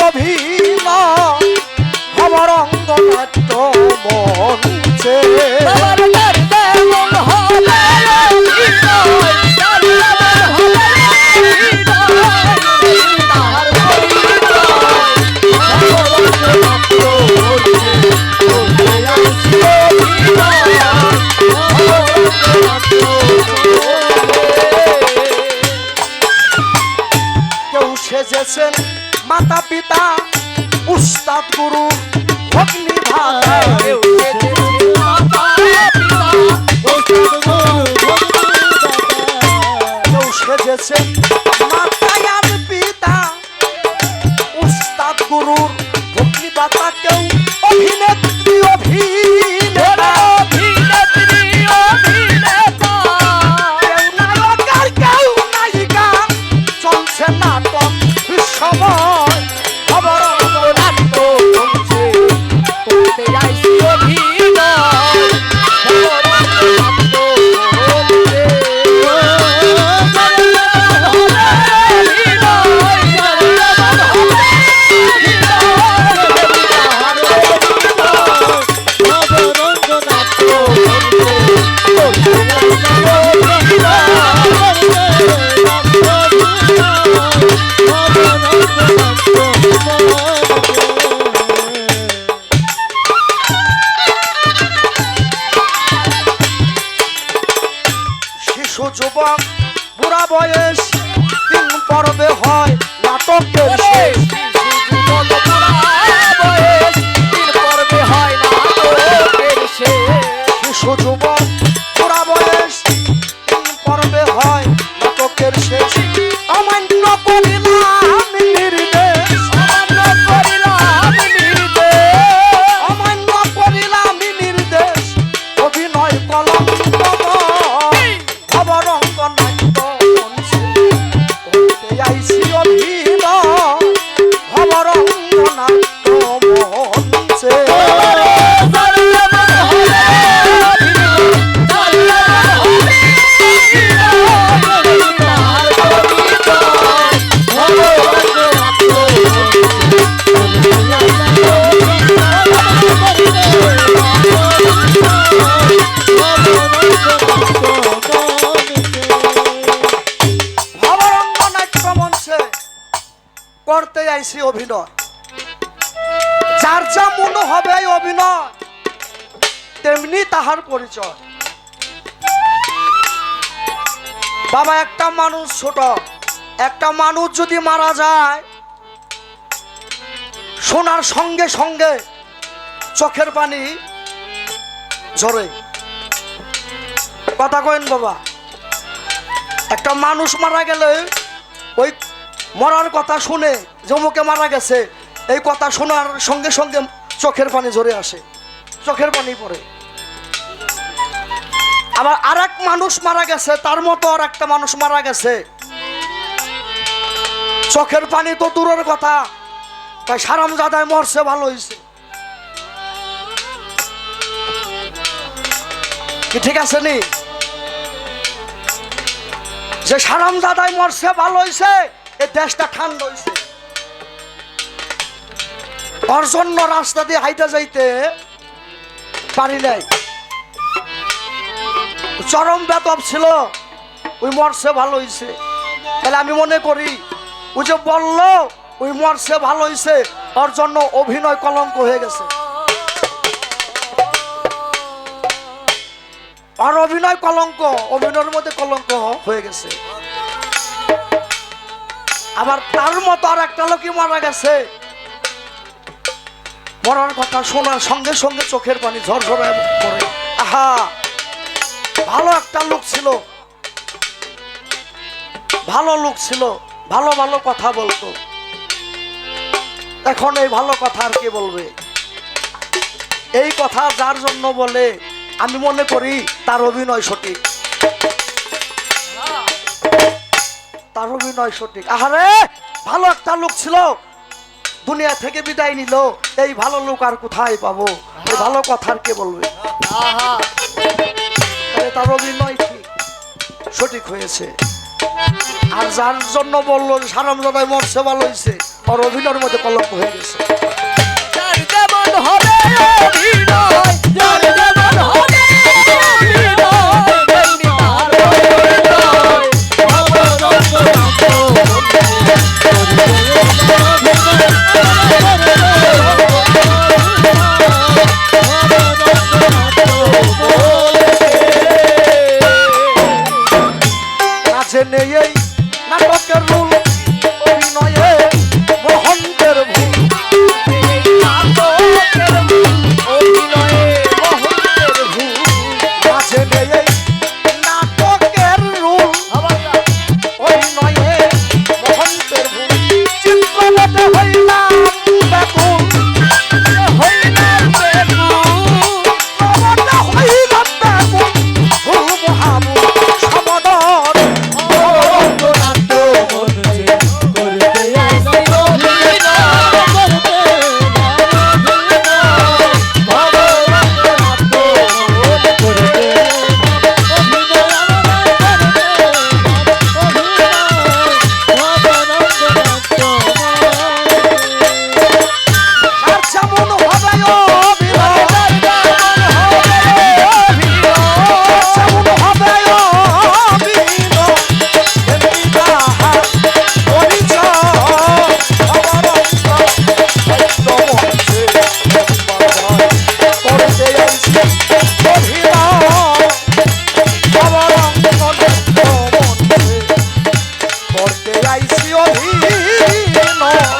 অভিনয় খবর অঙ্গনাট্য মঞ্চে কেউ সেজেছেন মাতা পিতা উস্তাদ গুরু ভগ্নি ভাই কেউ সেজেছেন মাতায়ার পিতা উস্তাদ গুরুর ভগ্নি ভাতা কেউ অভিনেত্রী অভিনেতা কেউ নায়ক আর কেউ নায়িকা চলছে নাটক বিশ্বময় খবর অঙ্গনাট্য চলছে করতে যাইছি অভিনয় খবর অঙ্গনাট্য যুবক বুড়া বয়স তিন পর্বে হয় নাটকের শেষ শিশু যুবক বুড়া বয়স তিন পর্বে হয় নাটকের শেষ অমান্য করিলাম নির্দেশ অমান্য করিলাম নির্দেশ অভিনয় কলঙ্ক খবর অঙ্গনাট্য মঞ্চে করতে আইছি অভিনয় খবর অঙ্গনাট্য মঞ্চে করতে আইছি অভিনয় যার যা মনে হবে অভিনয় তেমনি তাহার পরিচয় বাবা একটা মানুষ ছোট একটা মানুষ যদি মারা যায় শোনার সঙ্গে সঙ্গে চোখের পানি ঝরে কথা কইন বাবা একটা মানুষ মারা গেলে ওই মরার কথা শুনে জমুকে মারা গেছে এই কথা শোনার সঙ্গে সঙ্গে চোখের পানি ঝরে আসে চোখের পানি পড়ে আবার আরেক মানুষ মারা গেছে তার মতো আর একটা মানুষ মারা গেছে চোখের পানি তো দূরের কথা তাই হারামজাদায় মরছে ভালো হয়েছে কি ঠিক আছে নি যে হারামজাদায় মরছে ভালো হয়েছে এই দেশটা ঠান্ডা হয়েছে ওর জন্য রাস্তা দিয়ে হাইতে যাইতে পারি নাই চরম বেতব ছিল ওই মরছে ভালো হয়েছে তাহলে আমি মনে করি ওই যে বললো ওই মরছে ভালো হয়েছে ওর জন্য অভিনয় কলঙ্ক হয়ে গেছে আর অভিনয় কলঙ্ক অভিনয়ের মধ্যে কলঙ্ক হয়ে গেছে আবার তার মতো আর একটা লোকই মারা গেছে মরার কথা শোনার সঙ্গে সঙ্গে চোখের পানি ঝরঝরে পড়ে আহা ভালো একটা লোক ছিল ভালো লোক ছিল ভালো ভালো কথা বলতো এখন এই ভালো কথা আর কে বলবে এই কথা যার জন্য বলে আমি মনে করি তার অভিনয় সঠিক তার অভিনয় সঠিক আহারে ভালো একটা লোক ছিল দুনিয়া থেকে বিদায় নিল এই ভালো লোক আর কোথায় পাবো এই ভালো কথা আর কে বলবে তার অভিনয় ঠিক সঠিক হয়েছে আর যার জন্য বললো হারামজাদায় মরছে ভালো হয়েছে ওর অভিনয়ের মধ্যে কলঙ্ক হয়ে গেছে। যার যেমন হবে অভিনয়, যার যেমন হবে অভিনয়, তেমনি তার পরিচয়। ভবরঙ্গনাথ বন্দে কাছে নেই এই নাটকের রুল, অভিনয়ে মহন্তের ভুল। কাছে নেই এই নাটকের রুল, অভিনয়ে মহন্তের ভুল। চিত্রপটে হইলাম ব্যাকুল, হইলাম ব্যাকুল, চিত্রপটে হইলাম ব্যাকুল, ভুল মহাভুল সমদর ভবরঙ্গনাথ বন্দে। আর যেমন হবে অভিনয়, যেমন হবে অভিনয়, তেমনি তাহার পরিচয়। ভবরঙ্গনাথ মঞ্চে করতে আইছি অভিনয়, ভবরঙ্গনাথ মঞ্চে করতে আইছি অভিনয়।